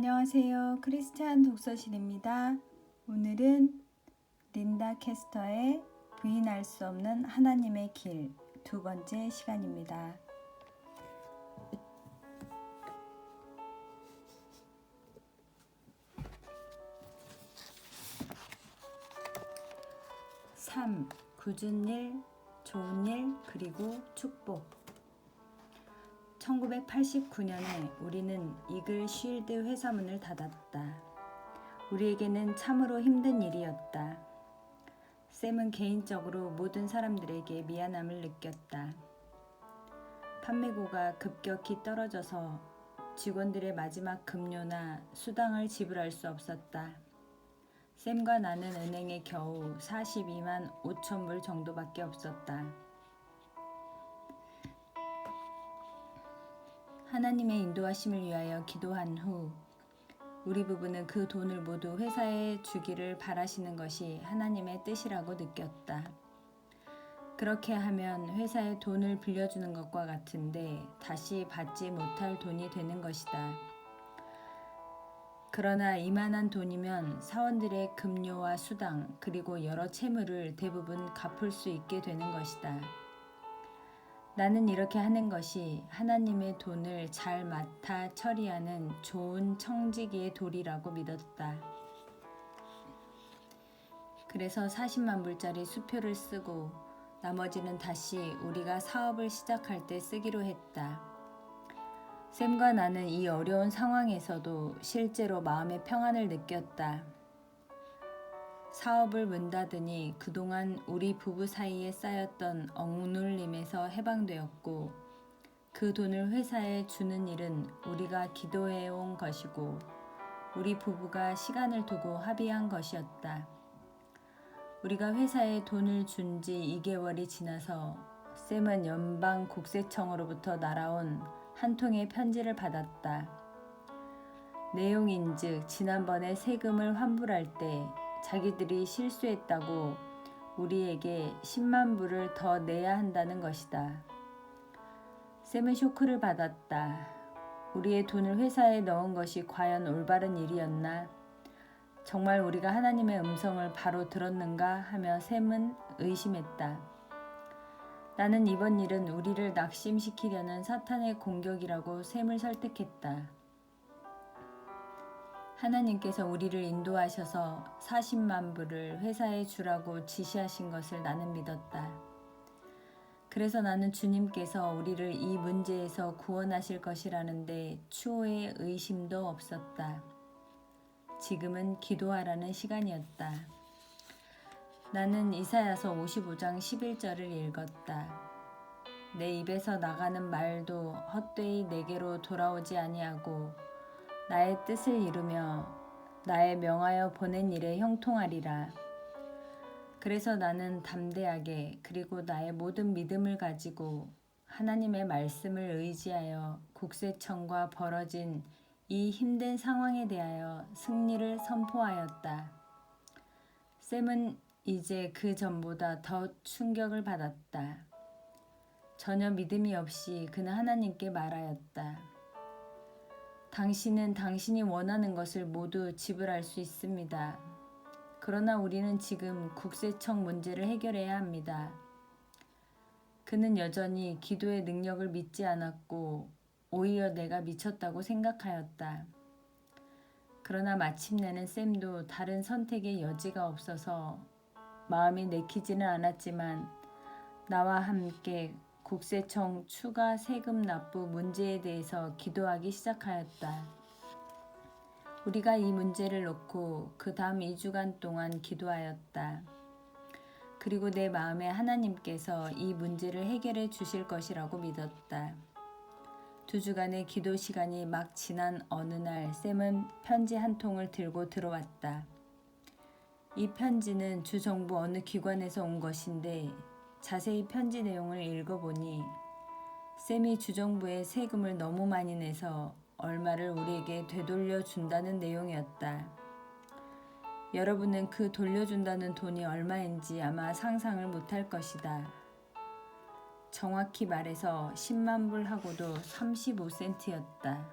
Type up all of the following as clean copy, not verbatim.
안녕하세요. 크리스찬 독서실입니다. 오늘은 린다 캐스터의 부인할 수 없는 하나님의 길 두 번째 시간입니다. (3) 굳은 일, 좋은 일, 그리고 축복. 1989년에 우리는 이글 쉴드 회사 문을 닫았다. 우리에게는 참으로 힘든 일이었다. 샘은 개인적으로 모든 사람들에게 미안함을 느꼈다. 판매고가 급격히 떨어져서 직원들의 마지막 급료나 수당을 지불할 수 없었다. 샘과 나는 은행에 겨우 42만 5천 불 정도밖에 없었다. 하나님의 인도하심을 위하여 기도한 후 우리 부부는 그 돈을 모두 회사에 주기를 바라시는 것이 하나님의 뜻이라고 느꼈다. 그렇게 하면 회사에 돈을 빌려주는 것과 같은데 다시 받지 못할 돈이 되는 것이다. 그러나 이만한 돈이면 사원들의 급료와 수당 그리고 여러 채무를 대부분 갚을 수 있게 되는 것이다. 나는 이렇게 하는 것이 하나님의 돈을 잘 맡아 처리하는 좋은 청지기의 도리라고 믿었다. 그래서 40만 불짜리 수표를 쓰고 나머지는 다시 우리가 사업을 시작할 때 쓰기로 했다. 샘과 나는 이 어려운 상황에서도 실제로 마음의 평안을 느꼈다. 사업을 문 닫으니 그동안 우리 부부 사이에 쌓였던 억눌림에서 해방되었고 그 돈을 회사에 주는 일은 우리가 기도해온 것이고 우리 부부가 시간을 두고 합의한 것이었다. 우리가 회사에 돈을 준 지 2개월이 지나서 샘은 연방 국세청으로부터 날아온 한 통의 편지를 받았다. 내용인즉 지난번에 세금을 환불할 때 자기들이 실수했다고 우리에게 10만 불을 더 내야 한다는 것이다. 샘은 쇼크를 받았다. 우리의 돈을 회사에 넣은 것이 과연 올바른 일이었나? 정말 우리가 하나님의 음성을 바로 들었는가 하며 샘은 의심했다. 나는 이번 일은 우리를 낙심시키려는 사탄의 공격이라고 샘을 설득했다. 하나님께서 우리를 인도하셔서 40만 불을 회사에 주라고 지시하신 것을 나는 믿었다. 그래서 나는 주님께서 우리를 이 문제에서 구원하실 것이라는데 추호의 의심도 없었다. 지금은 기도하라는 시간이었다. 나는 이사야서 55장 11절을 읽었다. 내 입에서 나가는 말도 헛되이 내게로 돌아오지 아니하고 나의 뜻을 이루며 나의 명하여 보낸 일에 형통하리라. 그래서 나는 담대하게 그리고 나의 모든 믿음을 가지고 하나님의 말씀을 의지하여 국세청과 벌어진 이 힘든 상황에 대하여 승리를 선포하였다. 샘은 이제 그 전보다 더 충격을 받았다. 전혀 믿음이 없이 그는 하나님께 말하였다. 당신은 당신이 원하는 것을 모두 지불할 수 있습니다. 그러나 우리는 지금 국세청 문제를 해결해야 합니다. 그는 여전히 기도의 능력을 믿지 않았고 오히려 내가 미쳤다고 생각하였다. 그러나 마침내는 샘도 다른 선택의 여지가 없어서 마음이 내키지는 않았지만 나와 함께 국세청 추가 세금 납부 문제에 대해서 기도하기 시작하였다. 우리가 이 문제를 놓고 그 다음 2주간 동안 기도하였다. 그리고 내 마음에 하나님께서 이 문제를 해결해 주실 것이라고 믿었다. 2주간의 기도 시간이 막 지난 어느 날 샘은 편지 한 통을 들고 들어왔다. 이 편지는 주정부 어느 기관에서 온 것인데 자세히 편지 내용을 읽어보니 샘이 주정부에 세금을 너무 많이 내서 얼마를 우리에게 되돌려 준다는 내용이었다. 여러분은 그 돌려준다는 돈이 얼마인지 아마 상상을 못할 것이다. 정확히 말해서 10만 불하고도 35센트였다.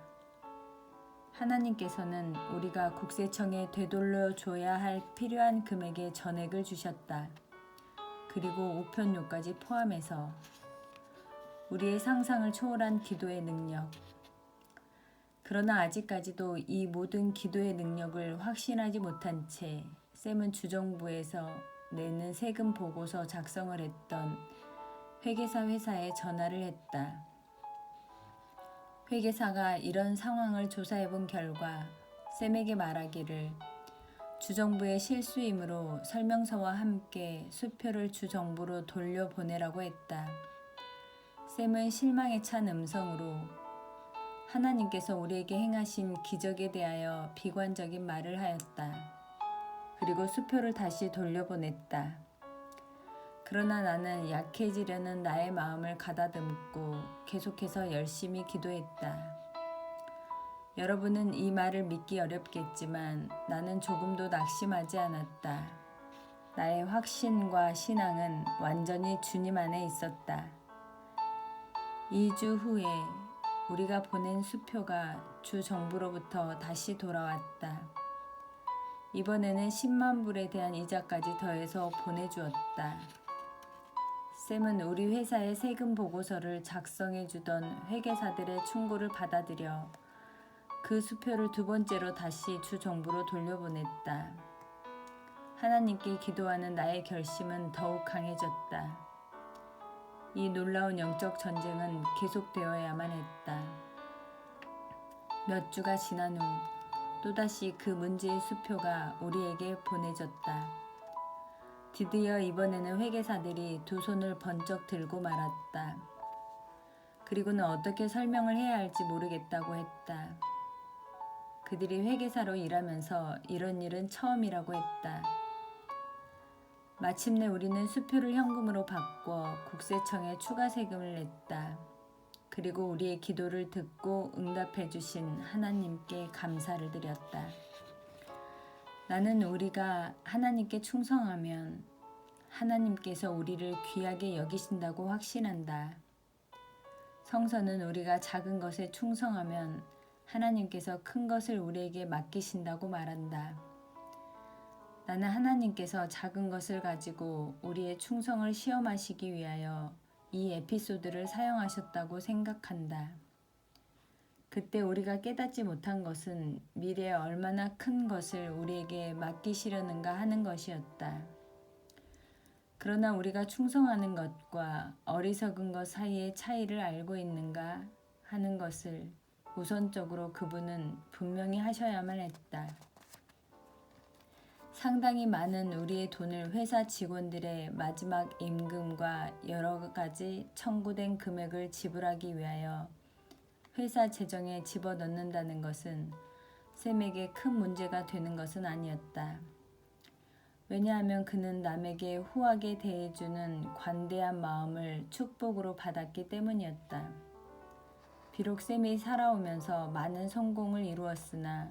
하나님께서는 우리가 국세청에 되돌려 줘야 할 필요한 금액의 전액을 주셨다. 그리고 우편료까지 포함해서 우리의 상상을 초월한 기도의 능력. 그러나 아직까지도 이 모든 기도의 능력을 확신하지 못한 채 샘은 주정부에서 내는 세금 보고서 작성을 했던 회계사 회사에 전화를 했다. 회계사가 이런 상황을 조사해 본 결과 샘에게 말하기를 주정부의 실수이므로 설명서와 함께 수표를 주정부로 돌려보내라고 했다. 샘은 실망에 찬 음성으로 하나님께서 우리에게 행하신 기적에 대하여 비관적인 말을 하였다. 그리고 수표를 다시 돌려보냈다. 그러나 나는 약해지려는 나의 마음을 가다듬고 계속해서 열심히 기도했다. 여러분은 이 말을 믿기 어렵겠지만 나는 조금도 낙심하지 않았다. 나의 확신과 신앙은 완전히 주님 안에 있었다. 2주 후에 우리가 보낸 수표가 주 정부로부터 다시 돌아왔다. 이번에는 10만 불에 대한 이자까지 더해서 보내주었다. 샘은 우리 회사의 세금 보고서를 작성해 주던 회계사들의 충고를 받아들여 그 수표를 두 번째로 다시 주 정부로 돌려보냈다. 하나님께 기도하는 나의 결심은 더욱 강해졌다. 이 놀라운 영적 전쟁은 계속되어야만 했다. 몇 주가 지난 후 또다시 그 문제의 수표가 우리에게 보내졌다. 드디어 이번에는 회계사들이 두 손을 번쩍 들고 말았다. 그리고는 어떻게 설명을 해야 할지 모르겠다고 했다. 그들이 회계사로 일하면서 이런 일은 처음이라고 했다. 마침내 우리는 수표를 현금으로 바꿔 국세청에 추가 세금을 냈다. 그리고 우리의 기도를 듣고 응답해 주신 하나님께 감사를 드렸다. 나는 우리가 하나님께 충성하면 하나님께서 우리를 귀하게 여기신다고 확신한다. 성서는 우리가 작은 것에 충성하면 하나님께서 큰 것을 우리에게 맡기신다고 말한다. 나는 하나님께서 작은 것을 가지고 우리의 충성을 시험하시기 위하여 이 에피소드를 사용하셨다고 생각한다. 그때 우리가 깨닫지 못한 것은 미래에 얼마나 큰 것을 우리에게 맡기시려는가 하는 것이었다. 그러나 우리가 충성하는 것과 어리석은 것 사이의 차이를 알고 있는가 하는 것을 우선적으로 그분은 분명히 하셔야만 했다. 상당히 많은 우리의 돈을 회사 직원들의 마지막 임금과 여러 가지 청구된 금액을 지불하기 위하여 회사 재정에 집어넣는다는 것은 샘에게 큰 문제가 되는 것은 아니었다. 왜냐하면 그는 남에게 후하게 대해주는 관대한 마음을 축복으로 받았기 때문이었다. 비록 샘이 살아오면서 많은 성공을 이루었으나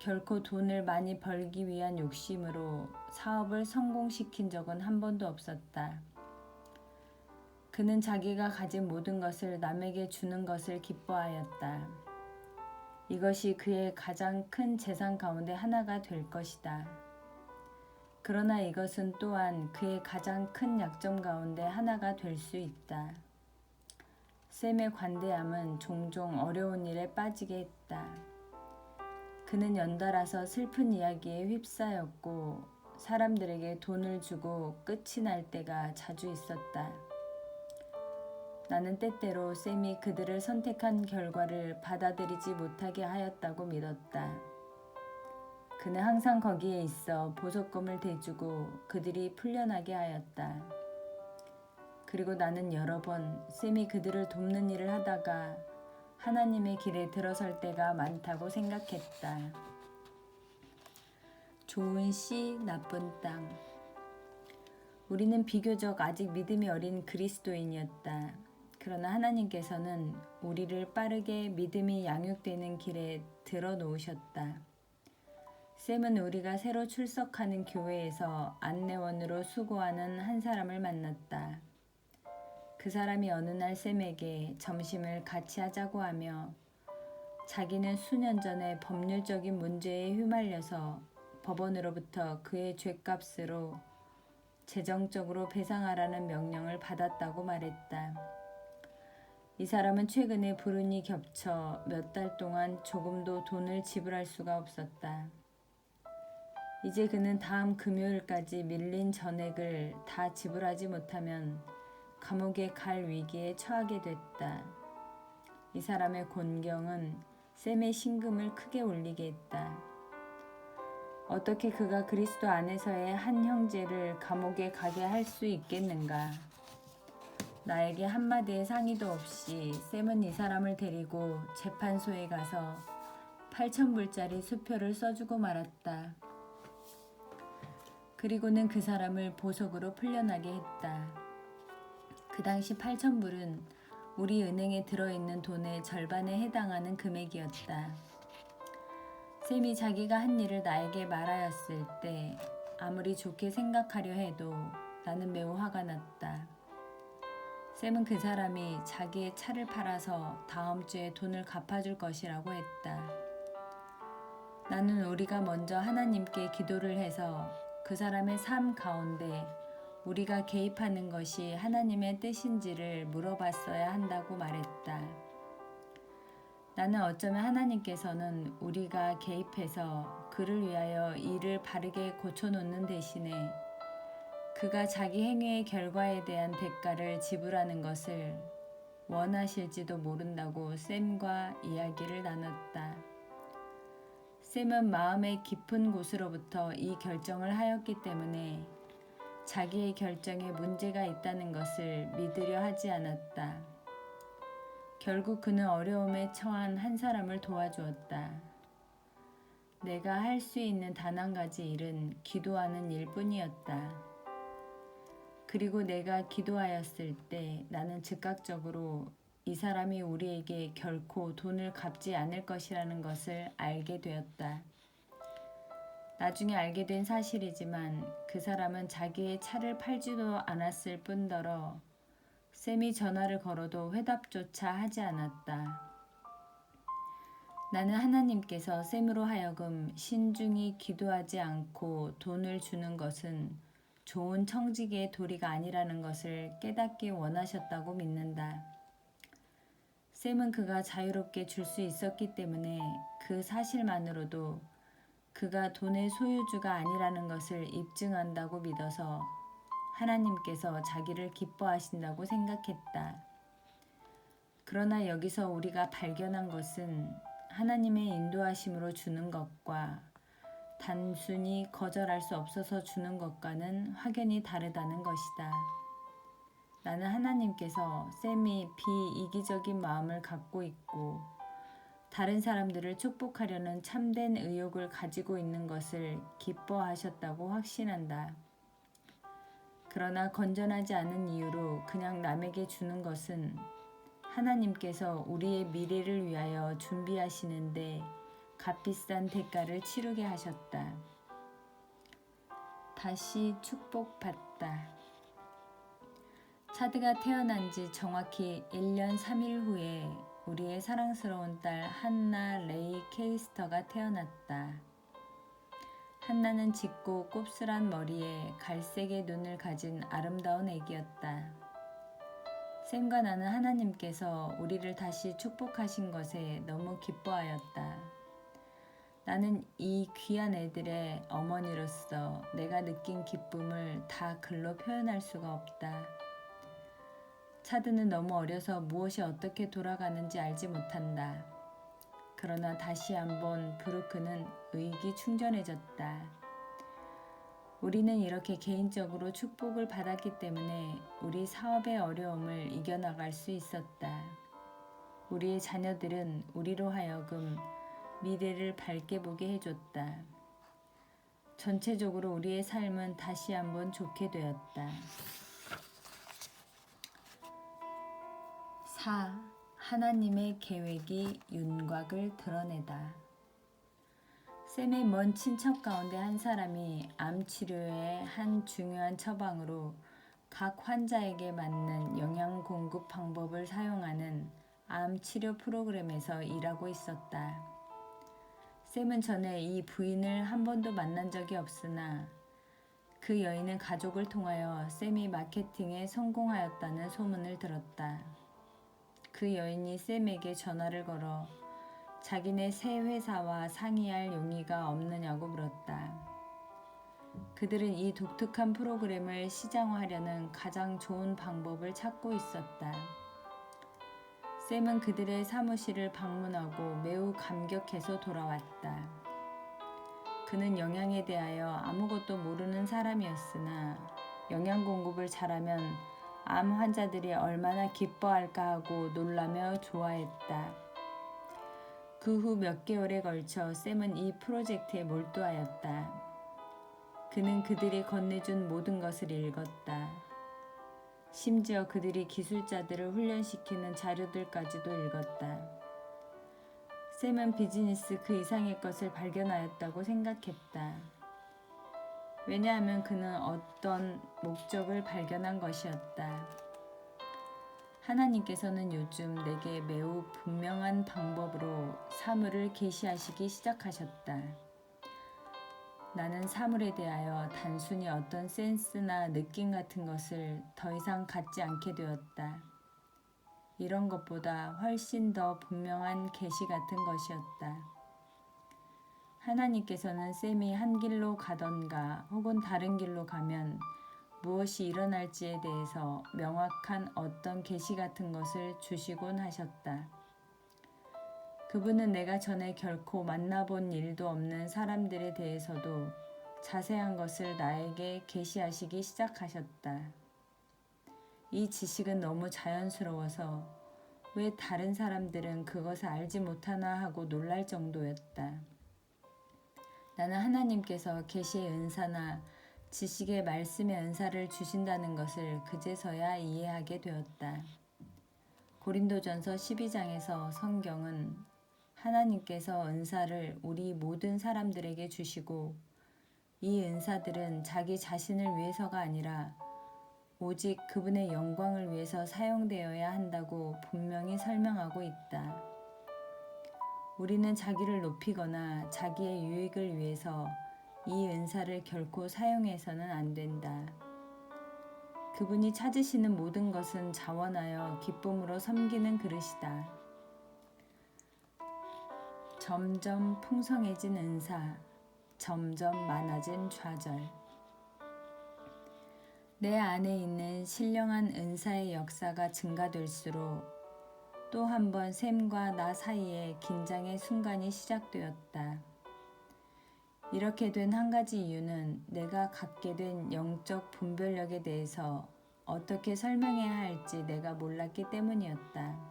결코 돈을 많이 벌기 위한 욕심으로 사업을 성공시킨 적은 한 번도 없었다. 그는 자기가 가진 모든 것을 남에게 주는 것을 기뻐하였다. 이것이 그의 가장 큰 재산 가운데 하나가 될 것이다. 그러나 이것은 또한 그의 가장 큰 약점 가운데 하나가 될 수 있다. 샘의 관대함은 종종 어려운 일에 빠지게 했다. 그는 연달아서 슬픈 이야기에 휩싸였고 사람들에게 돈을 주고 끝이 날 때가 자주 있었다. 나는 때때로 샘이 그들을 선택한 결과를 받아들이지 못하게 하였다고 믿었다. 그는 항상 거기에 있어 보석금을 대주고 그들이 풀려나게 하였다. 그리고 나는 여러 번 샘이 그들을 돕는 일을 하다가 하나님의 길에 들어설 때가 많다고 생각했다. 좋은 씨, 나쁜 땅. 우리는 비교적 아직 믿음이 어린 그리스도인이었다. 그러나 하나님께서는 우리를 빠르게 믿음이 양육되는 길에 들어놓으셨다. 샘은 우리가 새로 출석하는 교회에서 안내원으로 수고하는 한 사람을 만났다. 그 사람이 어느 날 샘에게 점심을 같이 하자고 하며 자기는 수년 전에 법률적인 문제에 휘말려서 법원으로부터 그의 죗값으로 재정적으로 배상하라는 명령을 받았다고 말했다. 이 사람은 최근에 불운이 겹쳐 몇 달 동안 조금도 돈을 지불할 수가 없었다. 이제 그는 다음 금요일까지 밀린 전액을 다 지불하지 못하면 감옥에 갈 위기에 처하게 됐다. 이 사람의 곤경은 샘의 심금을 크게 울리게 했다. 어떻게 그가 그리스도 안에서의 한 형제를 감옥에 가게 할 수 있겠는가? 나에게 한마디의 상의도 없이 샘은 이 사람을 데리고 재판소에 가서 8,000불짜리 수표를 써주고 말았다. 그리고는 그 사람을 보석으로 풀려나게 했다. 그 당시 8,000불은 우리 은행에 들어있는 돈의 절반에 해당하는 금액이었다. 샘이 자기가 한 일을 나에게 말하였을 때 아무리 좋게 생각하려 해도 나는 매우 화가 났다. 샘은 그 사람이 자기의 차를 팔아서 다음 주에 돈을 갚아줄 것이라고 했다. 나는 우리가 먼저 하나님께 기도를 해서 그 사람의 삶 가운데 우리가 개입하는 것이 하나님의 뜻인지를 물어봤어야 한다고 말했다. 나는 어쩌면 하나님께서는 우리가 개입해서 그를 위하여 일을 바르게 고쳐놓는 대신에 그가 자기 행위의 결과에 대한 대가를 지불하는 것을 원하실지도 모른다고 샘과 이야기를 나눴다. 샘은 마음의 깊은 곳으로부터 이 결정을 하였기 때문에 자기의 결정에 문제가 있다는 것을 믿으려 하지 않았다. 결국 그는 어려움에 처한 한 사람을 도와주었다. 내가 할 수 있는 단 한 가지 일은 기도하는 일뿐이었다. 그리고 내가 기도하였을 때 나는 즉각적으로 이 사람이 우리에게 결코 돈을 갚지 않을 것이라는 것을 알게 되었다. 나중에 알게 된 사실이지만 그 사람은 자기의 차를 팔지도 않았을 뿐더러 샘이 전화를 걸어도 회답조차 하지 않았다. 나는 하나님께서 샘으로 하여금 신중히 기도하지 않고 돈을 주는 것은 좋은 청지기의 도리가 아니라는 것을 깨닫기 원하셨다고 믿는다. 샘은 그가 자유롭게 줄 수 있었기 때문에 그 사실만으로도 그가 돈의 소유주가 아니라는 것을 입증한다고 믿어서 하나님께서 자기를 기뻐하신다고 생각했다. 그러나 여기서 우리가 발견한 것은 하나님의 인도하심으로 주는 것과 단순히 거절할 수 없어서 주는 것과는 확연히 다르다는 것이다. 나는 하나님께서 샘이 비이기적인 마음을 갖고 있고 다른 사람들을 축복하려는 참된 의욕을 가지고 있는 것을 기뻐하셨다고 확신한다. 그러나 건전하지 않은 이유로 그냥 남에게 주는 것은 하나님께서 우리의 미래를 위하여 준비하시는데 값비싼 대가를 치르게 하셨다. 다시 축복받다. 차드가 태어난 지 정확히 1년 3일 후에 우리의 사랑스러운 딸 한나 레이 케이스터가 태어났다. 한나는 짙고 곱슬한 머리에 갈색의 눈을 가진 아름다운 아기였다. 샘과 나는 하나님께서 우리를 다시 축복하신 것에 너무 기뻐하였다. 나는 이 귀한 애들의 어머니로서 내가 느낀 기쁨을 다 글로 표현할 수가 없다. 차드는 너무 어려서 무엇이 어떻게 돌아가는지 알지 못한다. 그러나 다시 한번 브루크는 의기충전해졌다. 우리는 이렇게 개인적으로 축복을 받았기 때문에 우리 사업의 어려움을 이겨나갈 수 있었다. 우리의 자녀들은 우리로 하여금 미래를 밝게 보게 해줬다. 전체적으로 우리의 삶은 다시 한번 좋게 되었다. 4. 하나님의 계획이 윤곽을 드러내다. 샘의 먼 친척 가운데 한 사람이 암 치료의 한 중요한 처방으로 각 환자에게 맞는 영양 공급 방법을 사용하는 암 치료 프로그램에서 일하고 있었다. 샘은 전에 이 부인을 한 번도 만난 적이 없으나 그 여인은 가족을 통하여 샘이 마케팅에 성공하였다는 소문을 들었다. 그 여인이 샘에게 전화를 걸어 자기네 새 회사와 상의할 용의가 없느냐고 물었다. 그들은 이 독특한 프로그램을 시장화하려는 가장 좋은 방법을 찾고 있었다. 샘은 그들의 사무실을 방문하고 매우 감격해서 돌아왔다. 그는 영양에 대하여 아무것도 모르는 사람이었으나 영양 공급을 잘하면 암 환자들이 얼마나 기뻐할까 하고 놀라며 좋아했다. 그 후 몇 개월에 걸쳐 샘은 이 프로젝트에 몰두하였다. 그는 그들이 건네준 모든 것을 읽었다. 심지어 그들이 기술자들을 훈련시키는 자료들까지도 읽었다. 샘은 비즈니스 그 이상의 것을 발견하였다고 생각했다. 왜냐하면 그는 어떤 목적을 발견한 것이었다. 하나님께서는 요즘 내게 매우 분명한 방법으로 사물을 계시하시기 시작하셨다. 나는 사물에 대하여 단순히 어떤 센스나 느낌 같은 것을 더 이상 갖지 않게 되었다. 이런 것보다 훨씬 더 분명한 계시 같은 것이었다. 하나님께서는 샘이 한 길로 가던가 혹은 다른 길로 가면 무엇이 일어날지에 대해서 명확한 어떤 계시 같은 것을 주시곤 하셨다. 그분은 내가 전에 결코 만나본 일도 없는 사람들에 대해서도 자세한 것을 나에게 계시하시기 시작하셨다. 이 지식은 너무 자연스러워서 왜 다른 사람들은 그것을 알지 못하나 하고 놀랄 정도였다. 나는 하나님께서 계시의 은사나 지식의 말씀의 은사를 주신다는 것을 그제서야 이해하게 되었다. 고린도전서 12장에서 성경은 하나님께서 은사를 우리 모든 사람들에게 주시고 이 은사들은 자기 자신을 위해서가 아니라 오직 그분의 영광을 위해서 사용되어야 한다고 분명히 설명하고 있다. 우리는 자기를 높이거나 자기의 유익을 위해서 이 은사를 결코 사용해서는 안 된다. 그분이 찾으시는 모든 것은 자원하여 기쁨으로 섬기는 그릇이다. 점점 풍성해진 은사, 점점 많아진 좌절. 내 안에 있는 신령한 은사의 역사가 증가될수록 또 한 번 샘과 나 사이에 긴장의 순간이 시작되었다. 이렇게 된 한 가지 이유는 내가 갖게 된 영적 분별력에 대해서 어떻게 설명해야 할지 내가 몰랐기 때문이었다.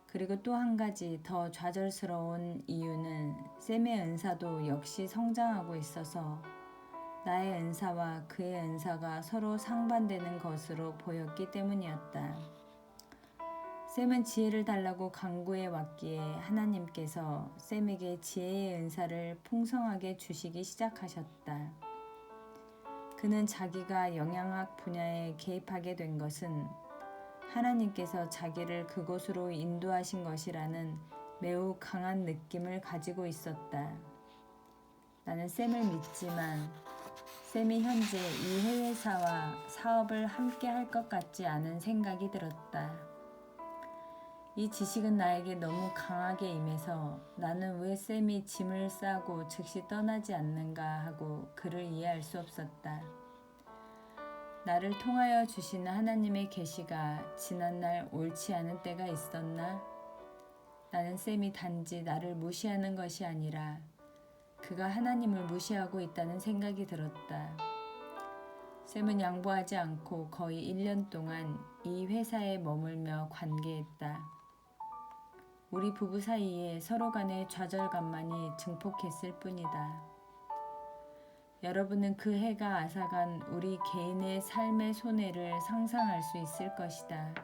그리고 또 한 가지 더 좌절스러운 이유는 샘의 은사도 역시 성장하고 있어서 나의 은사와 그의 은사가 서로 상반되는 것으로 보였기 때문이었다. 샘은 지혜를 달라고 간구해 왔기에 하나님께서 샘에게 지혜의 은사를 풍성하게 주시기 시작하셨다. 그는 자기가 영양학 분야에 개입하게 된 것은 하나님께서 자기를 그곳으로 인도하신 것이라는 매우 강한 느낌을 가지고 있었다. 나는 샘을 믿지만 샘이 현재 이 회사와 사업을 함께 할 것 같지 않은 생각이 들었다. 이 지식은 나에게 너무 강하게 임해서 나는 왜 샘이 짐을 싸고 즉시 떠나지 않는가 하고 그를 이해할 수 없었다. 나를 통하여 주시는 하나님의 계시가 지난날 옳지 않은 때가 있었나? 나는 샘이 단지 나를 무시하는 것이 아니라 그가 하나님을 무시하고 있다는 생각이 들었다. 샘은 양보하지 않고 거의 1년 동안 이 회사에 머물며 관계했다. 우리 부부 사이에 서로 간의 좌절감만이 증폭했을 뿐이다. 여러분은 그 해가 앗아간 우리 개인의 삶의 손해를 상상할 수 있을 것이다.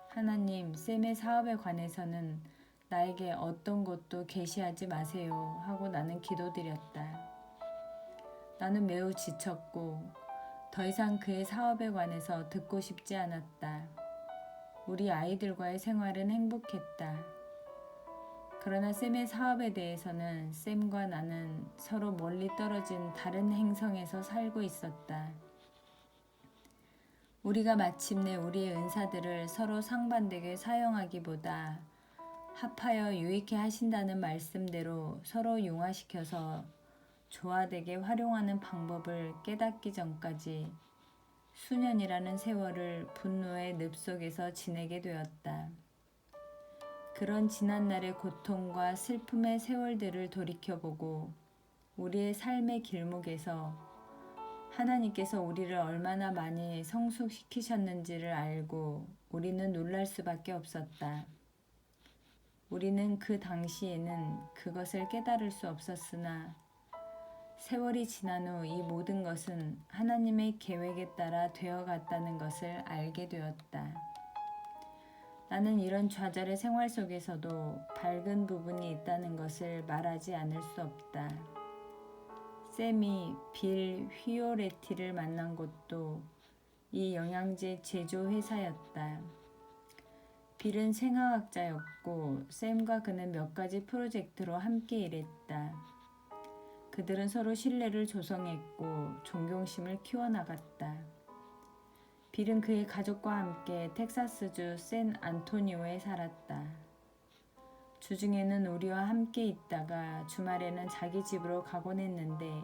하나님, 샘의 사업에 관해서는 나에게 어떤 것도 계시하지 마세요 하고 나는 기도드렸다. 나는 매우 지쳤고 더 이상 그의 사업에 관해서 듣고 싶지 않았다. 우리 아이들과의 생활은 행복했다. 그러나 샘의 사업에 대해서는 샘과 나는 서로 멀리 떨어진 다른 행성에서 살고 있었다. 우리가 마침내 우리의 은사들을 서로 상반되게 사용하기보다 합하여 유익해 하신다는 말씀대로 서로 융화시켜서 조화되게 활용하는 방법을 깨닫기 전까지 수년이라는 세월을 분노의 늪 속에서 지내게 되었다. 그런 지난날의 고통과 슬픔의 세월들을 돌이켜보고 우리의 삶의 길목에서 하나님께서 우리를 얼마나 많이 성숙시키셨는지를 알고 우리는 놀랄 수밖에 없었다. 우리는 그 당시에는 그것을 깨달을 수 없었으나 세월이 지난 후 이 모든 것은 하나님의 계획에 따라 되어갔다는 것을 알게 되었다. 나는 이런 좌절의 생활 속에서도 밝은 부분이 있다는 것을 말하지 않을 수 없다. 샘이 빌 휘오레티를 만난 곳도 이 영양제 제조 회사였다. 빌은 생화학자였고 샘과 그는 몇 가지 프로젝트로 함께 일했다. 그들은 서로 신뢰를 조성했고 존경심을 키워나갔다. 빌은 그의 가족과 함께 텍사스주 샌 안토니오에 살았다. 주중에는 우리와 함께 있다가 주말에는 자기 집으로 가곤 했는데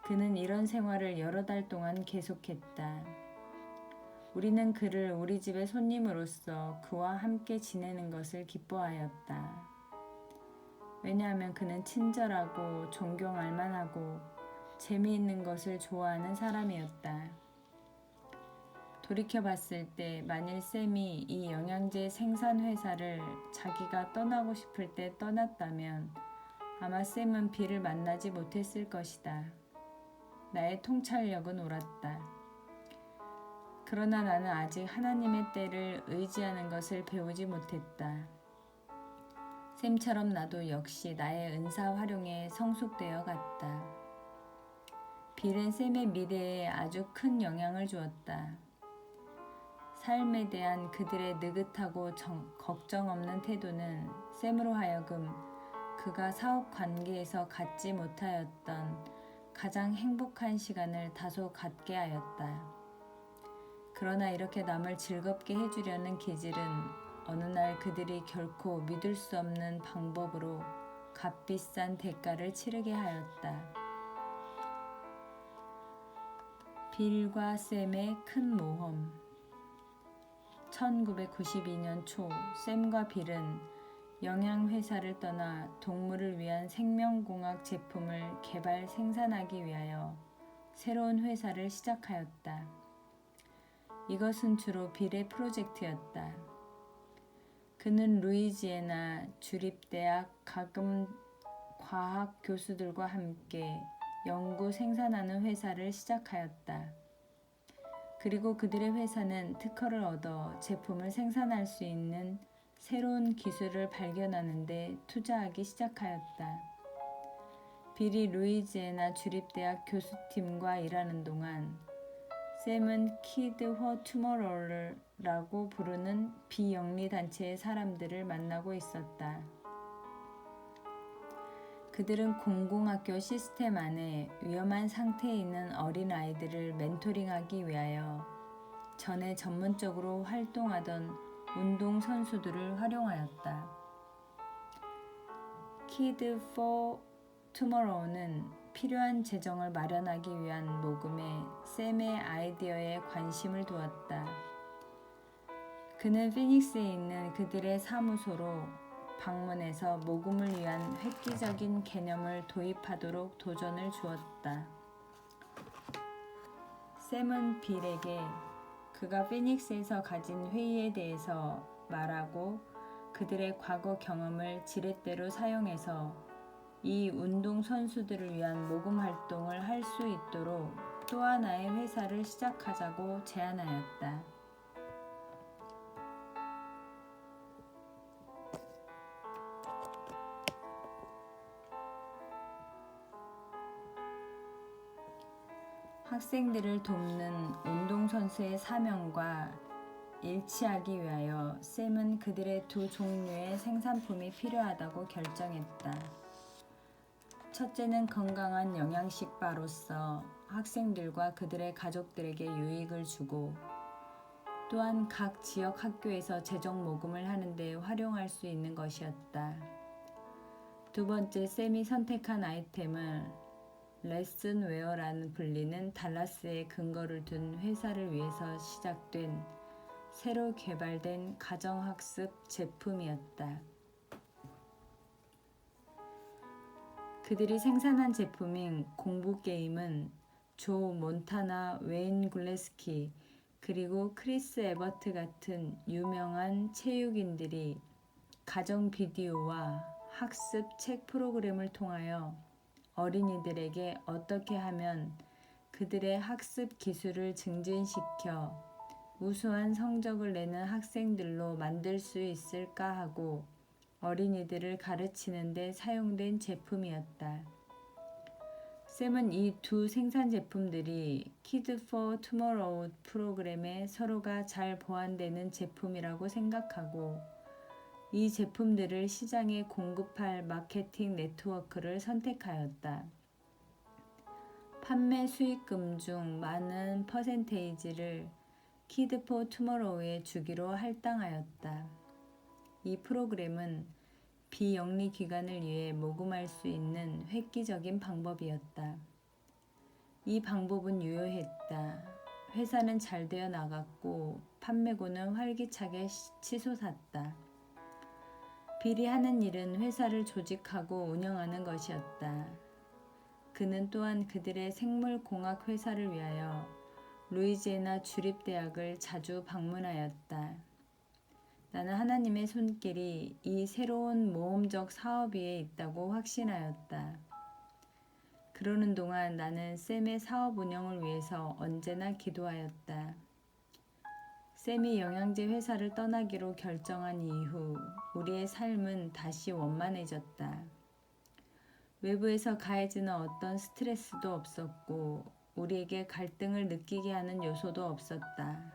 그는 이런 생활을 여러 달 동안 계속했다. 우리는 그를 우리 집의 손님으로서 그와 함께 지내는 것을 기뻐하였다. 왜냐하면 그는 친절하고 존경할 만하고 재미있는 것을 좋아하는 사람이었다. 돌이켜봤을 때 만일 샘이 이 영양제 생산 회사를 자기가 떠나고 싶을 때 떠났다면 아마 샘은 빌을 만나지 못했을 것이다. 나의 통찰력은 옳았다. 그러나 나는 아직 하나님의 때를 의지하는 것을 배우지 못했다. 샘처럼 나도 역시 나의 은사 활용에 성숙되어 갔다. 빌은 샘의 미래에 아주 큰 영향을 주었다. 삶에 대한 그들의 느긋하고 걱정 없는 태도는 샘으로 하여금 그가 사업 관계에서 갖지 못하였던 가장 행복한 시간을 다소 갖게 하였다. 그러나 이렇게 남을 즐겁게 해주려는 기질은 어느 날 그들이 결코 믿을 수 없는 방법으로 값비싼 대가를 치르게 하였다. 빌과 샘의 큰 모험. 1992년 초 샘과 빌은 영양회사를 떠나 동물을 위한 생명공학 제품을 개발 생산하기 위하여 새로운 회사를 시작하였다. 이것은 주로 빌의 프로젝트였다. 그는 루이지애나 주립대학 가금 과학 교수들과 함께 연구 생산하는 회사를 시작하였다. 그리고 그들의 회사는 특허를 얻어 제품을 생산할 수 있는 새로운 기술을 발견하는 데 투자하기 시작하였다. 빌이 루이지애나 주립대학 교수팀과 일하는 동안 샘은 키드 워 투모로우라고 부르는 비영리 단체의 사람들을 만나고 있었다. 그들은 공공학교 시스템 안에 위험한 상태에 있는 어린 아이들을 멘토링하기 위하여 전에 전문적으로 활동하던 운동 선수들을 활용하였다. 키드 포 투모로우는 필요한 재정을 마련하기 위한 모금에 샘의 아이디어에 관심을 두었다. 그는 피닉스에 있는 그들의 사무소로 방문해서 모금을 위한 획기적인 개념을 도입하도록 도전을 주었다. 샘은 빌에게 그가 피닉스에서 가진 회의에 대해서 말하고 그들의 과거 경험을 지렛대로 사용해서 이 운동 선수들을 위한 모금 활동을 할 수 있도록 또 하나의 회사를 시작하자고 제안하였다. 학생들을 돕는 운동선수의 사명과 일치하기 위하여 샘은 그들의 두 종류의 생산품이 필요하다고 결정했다. 첫째는 건강한 영양식 바로서 학생들과 그들의 가족들에게 유익을 주고 또한 각 지역 학교에서 재정 모금을 하는 데 활용할 수 있는 것이었다. 두 번째, 샘이 선택한 아이템은 레슨웨어라는 불리는 달라스에 근거를 둔 회사를 위해서 시작된 새로 개발된 가정학습 제품이었다. 그들이 생산한 제품인 공부게임은 조 몬타나, 웨인 글래스키, 그리고 크리스 에버트 같은 유명한 체육인들이 가정 비디오와 학습 책 프로그램을 통하여 어린이들에게 어떻게 하면 그들의 학습 기술을 증진시켜 우수한 성적을 내는 학생들로 만들 수 있을까 하고 어린이들을 가르치는 데 사용된 제품이었다. 샘은 이 두 생산 제품들이 Kid for Tomorrow 프로그램에 서로가 잘 보완되는 제품이라고 생각하고 이 제품들을 시장에 공급할 마케팅 네트워크를 선택하였다. 판매 수익금 중 많은 퍼센테이지를 Kid for Tomorrow에 주기로 할당하였다. 이 프로그램은 비영리 기관을 위해 모금할 수 있는 획기적인 방법이었다. 이 방법은 유효했다. 회사는 잘 되어 나갔고 판매고는 활기차게 치솟았다. 빌이 하는 일은 회사를 조직하고 운영하는 것이었다. 그는 또한 그들의 생물공학 회사를 위하여 루이지애나 주립대학을 자주 방문하였다. 나는 하나님의 손길이 이 새로운 모험적 사업 위에 있다고 확신하였다. 그러는 동안 나는 샘의 사업 운영을 위해서 언제나 기도하였다. 샘이 영양제 회사를 떠나기로 결정한 이후 우리의 삶은 다시 원만해졌다. 외부에서 가해지는 어떤 스트레스도 없었고 우리에게 갈등을 느끼게 하는 요소도 없었다.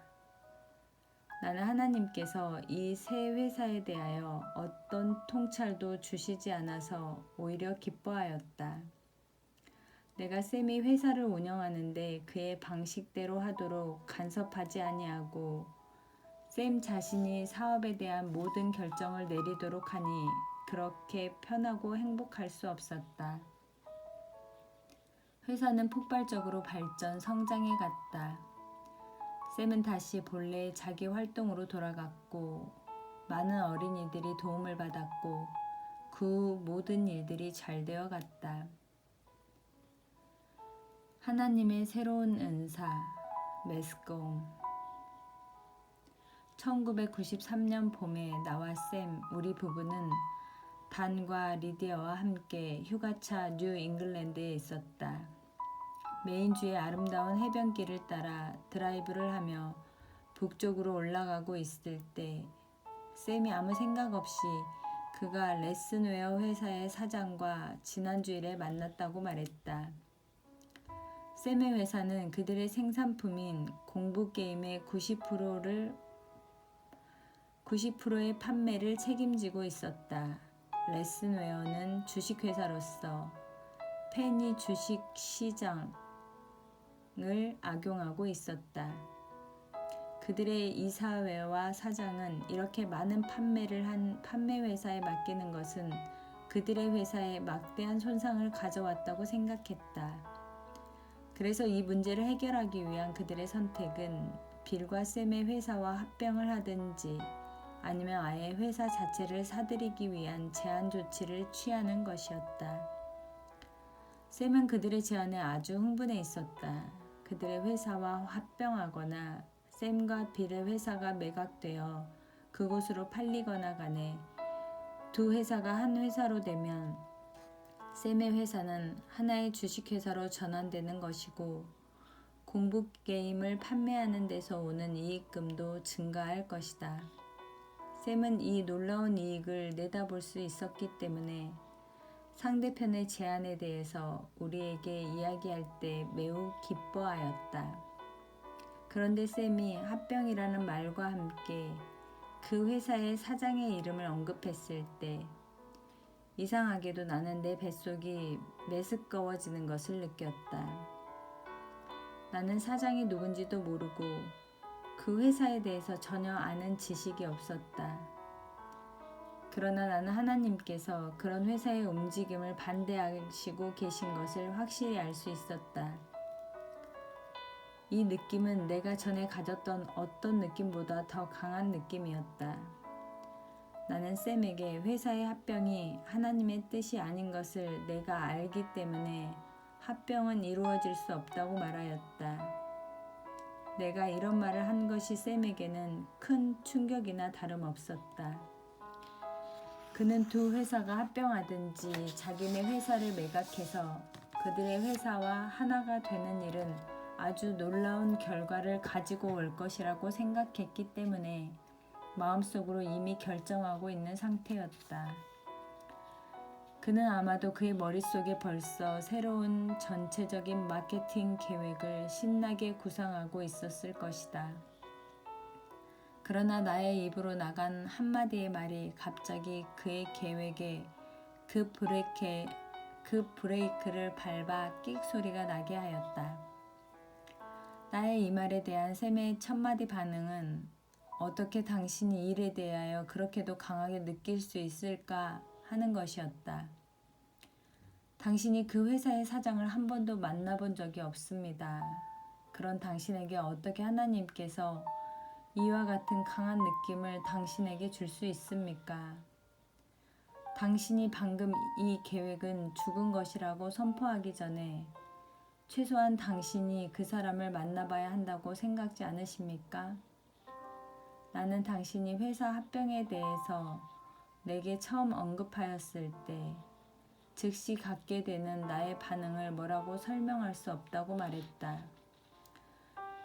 나는 하나님께서 이 새 회사에 대하여 어떤 통찰도 주시지 않아서 오히려 기뻐하였다. 내가 샘이 회사를 운영하는데 그의 방식대로 하도록 간섭하지 아니하고 샘 자신이 사업에 대한 모든 결정을 내리도록 하니 그렇게 편하고 행복할 수 없었다. 회사는 폭발적으로 발전, 성장해 갔다. 샘은 다시 본래의 자기 활동으로 돌아갔고 많은 어린이들이 도움을 받았고 그 후 모든 일들이 잘 되어 갔다. 하나님의 새로운 은사, 메스곰. 1993년 봄에 나와 샘, 우리 부부는 단과 리디아와 함께 휴가차 뉴 잉글랜드에 있었다. 메인주의 아름다운 해변길을 따라 드라이브를 하며 북쪽으로 올라가고 있을 때 샘이 아무 생각 없이 그가 레슨웨어 회사의 사장과 지난 주일에 만났다고 말했다. 샘의 회사는 그들의 생산품인 공부게임의 90%의 판매를 책임지고 있었다. 레슨웨어는 주식회사로서 페니 주식시장을 악용하고 있었다. 그들의 이사회와 사장은 이렇게 많은 판매를 한 판매회사에 맡기는 것은 그들의 회사에 막대한 손상을 가져왔다고 생각했다. 그래서 이 문제를 해결하기 위한 그들의 선택은 빌과 샘의 회사와 합병을 하든지 아니면 아예 회사 자체를 사들이기 위한 제한 조치를 취하는 것이었다. 샘은 그들의 제안에 아주 흥분해 있었다. 그들의 회사와 합병하거나 샘과 빌의 회사가 매각되어 그곳으로 팔리거나 간에 두 회사가 한 회사로 되면 샘의 회사는 하나의 주식회사로 전환되는 것이고 공부게임을 판매하는 데서 오는 이익금도 증가할 것이다. 샘은 이 놀라운 이익을 내다볼 수 있었기 때문에 상대편의 제안에 대해서 우리에게 이야기할 때 매우 기뻐하였다. 그런데 샘이 합병이라는 말과 함께 그 회사의 사장의 이름을 언급했을 때 이상하게도 나는 내 뱃속이 메스꺼워지는 것을 느꼈다. 나는 사장이 누군지도 모르고 그 회사에 대해서 전혀 아는 지식이 없었다. 그러나 나는 하나님께서 그런 회사의 움직임을 반대하시고 계신 것을 확실히 알 수 있었다. 이 느낌은 내가 전에 가졌던 어떤 느낌보다 더 강한 느낌이었다. 나는 샘에게 회사의 합병이 하나님의 뜻이 아닌 것을 내가 알기 때문에 합병은 이루어질 수 없다고 말하였다. 내가 이런 말을 한 것이 샘에게는 큰 충격이나 다름없었다. 그는 두 회사가 합병하든지 자기네 회사를 매각해서 그들의 회사와 하나가 되는 일은 아주 놀라운 결과를 가지고 올 것이라고 생각했기 때문에 마음속으로 이미 결정하고 있는 상태였다. 그는 아마도 그의 머릿속에 벌써 새로운 전체적인 마케팅 계획을 신나게 구상하고 있었을 것이다. 그러나 나의 입으로 나간 한마디의 말이 갑자기 그의 계획에 그 브레이크를 밟아 끽 소리가 나게 하였다. 나의 이 말에 대한 샘의 첫마디 반응은 어떻게 당신이 이 일에 대하여 그렇게도 강하게 느낄 수 있을까 하는 것이었다. 당신이 그 회사의 사장을 한 번도 만나본 적이 없습니다. 그런 당신에게 어떻게 하나님께서 이와 같은 강한 느낌을 당신에게 줄 수 있습니까? 당신이 방금 이 계획은 죽은 것이라고 선포하기 전에 최소한 당신이 그 사람을 만나봐야 한다고 생각지 않으십니까? 나는 당신이 회사 합병에 대해서 내게 처음 언급하였을 때 즉시 갖게 되는 나의 반응을 뭐라고 설명할 수 없다고 말했다.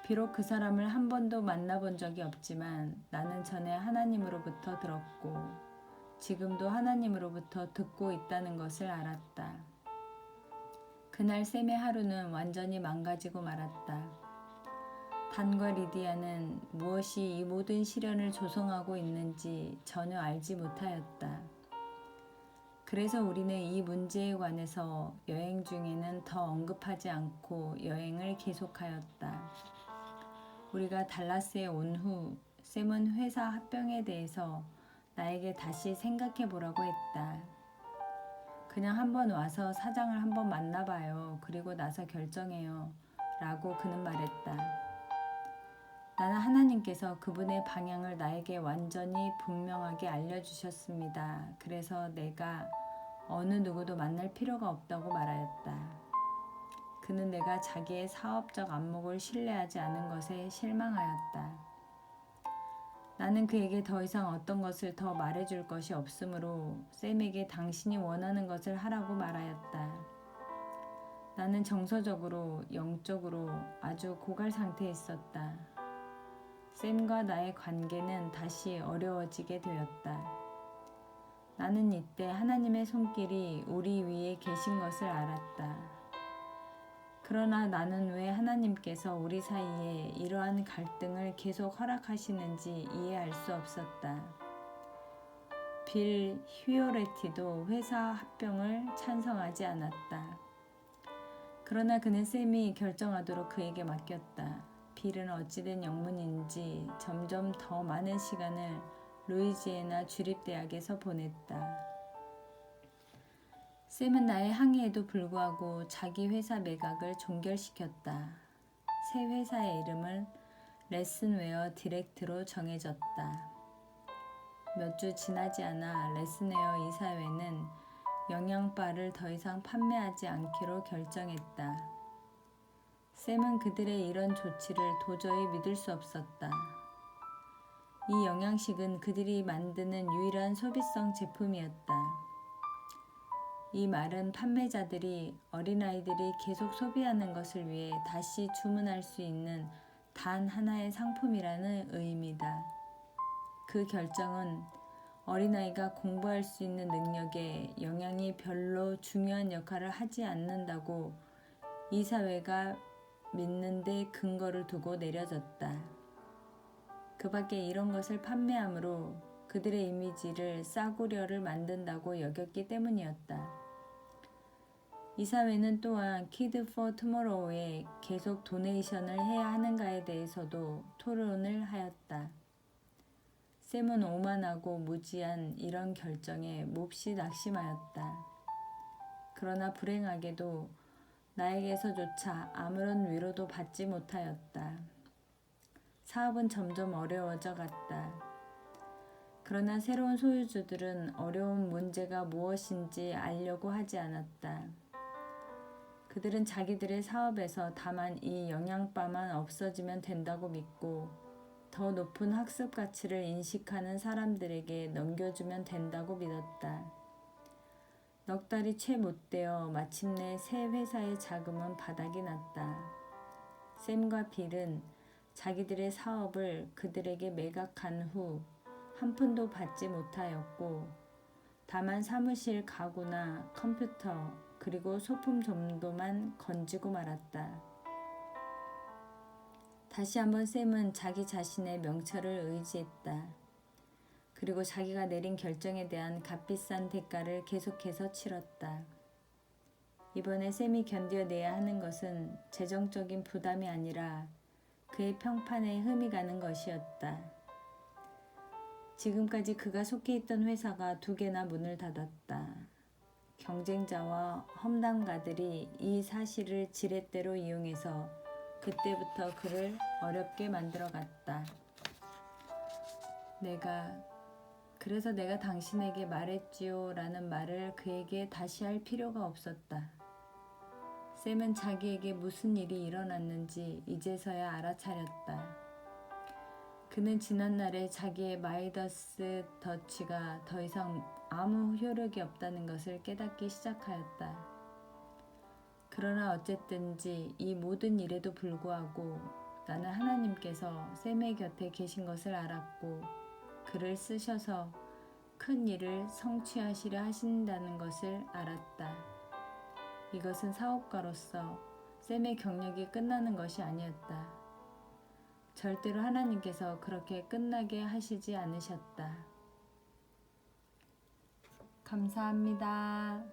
비록 그 사람을 한 번도 만나본 적이 없지만 나는 전에 하나님으로부터 들었고 지금도 하나님으로부터 듣고 있다는 것을 알았다. 그날 샘의 하루는 완전히 망가지고 말았다. 단과 리디아는 무엇이 이 모든 시련을 조성하고 있는지 전혀 알지 못하였다. 그래서 우리는 이 문제에 관해서 여행 중에는 더 언급하지 않고 여행을 계속하였다. 우리가 달라스에 온 후 샘은 회사 합병에 대해서 나에게 다시 생각해 보라고 했다. 그냥 한번 와서 사장을 한번 만나봐요. 그리고 나서 결정해요. 라고 그는 말했다. 나는 하나님께서 그분의 방향을 나에게 완전히 분명하게 알려주셨습니다. 그래서 내가 어느 누구도 만날 필요가 없다고 말하였다. 그는 내가 자기의 사업적 안목을 신뢰하지 않은 것에 실망하였다. 나는 그에게 더 이상 어떤 것을 더 말해줄 것이 없으므로 샘에게 당신이 원하는 것을 하라고 말하였다. 나는 정서적으로, 영적으로 아주 고갈 상태에 있었다. 샘과 나의 관계는 다시 어려워지게 되었다. 나는 이때 하나님의 손길이 우리 위에 계신 것을 알았다. 그러나 나는 왜 하나님께서 우리 사이에 이러한 갈등을 계속 허락하시는지 이해할 수 없었다. 빌 휴어레티도 회사 합병을 찬성하지 않았다. 그러나 그는 샘이 결정하도록 그에게 맡겼다. 빌은 어찌된 영문인지 점점 더 많은 시간을 루이지애나 주립대학에서 보냈다. 샘은 나의 항의에도 불구하고 자기 회사 매각을 종결시켰다. 새 회사의 이름은 레슨웨어 디렉트로 정해졌다. 몇 주 지나지 않아 레슨웨어 이사회는 영양바를 더 이상 판매하지 않기로 결정했다. 샘은 그들의 이런 조치를 도저히 믿을 수 없었다. 이 영양식은 그들이 만드는 유일한 소비성 제품이었다. 이 말은 판매자들이 어린아이들이 계속 소비하는 것을 위해 다시 주문할 수 있는 단 하나의 상품이라는 의미다. 그 결정은 어린아이가 공부할 수 있는 능력에 영양이 별로 중요한 역할을 하지 않는다고 이사회가 믿는 데 근거를 두고 내려졌다. 그 밖에 이런 것을 판매함으로 그들의 이미지를 싸구려를 만든다고 여겼기 때문이었다. 이 사회는 또한 키드 포 투모로우에 계속 도네이션을 해야 하는가에 대해서도 토론을 하였다. 샘은 오만하고 무지한 이런 결정에 몹시 낙심하였다. 그러나 불행하게도 나에게서조차 아무런 위로도 받지 못하였다. 사업은 점점 어려워져 갔다. 그러나 새로운 소유주들은 어려운 문제가 무엇인지 알려고 하지 않았다. 그들은 자기들의 사업에서 다만 이 영양바만 없어지면 된다고 믿고 더 높은 학습 가치를 인식하는 사람들에게 넘겨주면 된다고 믿었다. 넉 달이 채 못되어 마침내 새 회사의 자금은 바닥이 났다. 샘과 빌은 자기들의 사업을 그들에게 매각한 후 한 푼도 받지 못하였고 다만 사무실 가구나 컴퓨터 그리고 소품 정도만 건지고 말았다. 다시 한번 샘은 자기 자신의 명철을 의지했다. 그리고 자기가 내린 결정에 대한 값비싼 대가를 계속해서 치렀다. 이번에 샘이 견뎌내야 하는 것은 재정적인 부담이 아니라 그의 평판에 흠이 가는 것이었다. 지금까지 그가 속해 있던 회사가 2개나 문을 닫았다. 경쟁자와 험담가들이 이 사실을 지렛대로 이용해서 그때부터 그를 어렵게 만들어갔다. 그래서 내가 당신에게 말했지요 라는 말을 그에게 다시 할 필요가 없었다. 샘은 자기에게 무슨 일이 일어났는지 이제서야 알아차렸다. 그는 지난날에 자기의 마이더스 더치가 더 이상 아무 효력이 없다는 것을 깨닫기 시작하였다. 그러나 어쨌든지 이 모든 일에도 불구하고 나는 하나님께서 샘의 곁에 계신 것을 알았고 그를 쓰셔서 큰 일을 성취하시려 하신다는 것을 알았다. 이것은 사업가로서 샘의 경력이 끝나는 것이 아니었다. 절대로 하나님께서 그렇게 끝나게 하시지 않으셨다. 감사합니다.